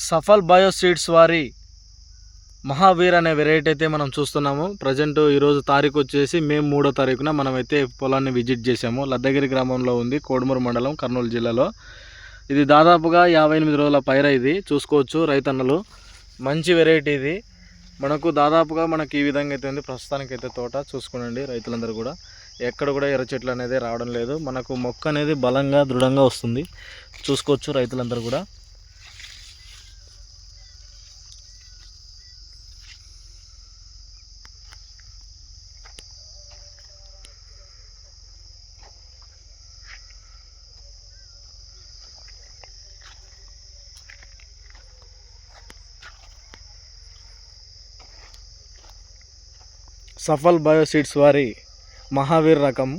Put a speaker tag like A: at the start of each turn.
A: Safal bio seeds వారి మహావీర్ అనే variety అయితే మనం చూస్తున్నాము. ప్రజెంట్ ఈరోజు తారీఖు వచ్చేసి మే 3వ తారీఖున మనమైతే పొలాన్ని విజిట్ చేసాము. లద్దగిరి గ్రామంలో ఉంది, కోడుమూరు మండలం, కర్నూలు జిల్లాలో. ఇది దాదాపుగా 58 రోజుల పైర. ఇది చూసుకోవచ్చు రైతన్నలు, మంచి వెరైటీ ఇది. మనకి ఈ విధంగా అయితే ఉంది ప్రస్తుతానికైతే తోట. చూసుకోండి రైతులందరూ కూడా, ఎక్కడ కూడా ఎర్ర చెట్లు అనేది రావడం లేదు. మనకు మొక్క అనేది బలంగా దృఢంగా వస్తుంది. చూసుకోవచ్చు రైతులందరూ కూడా. సఫల్ బయో సీడ్స్ వారి మహావీర్ రకం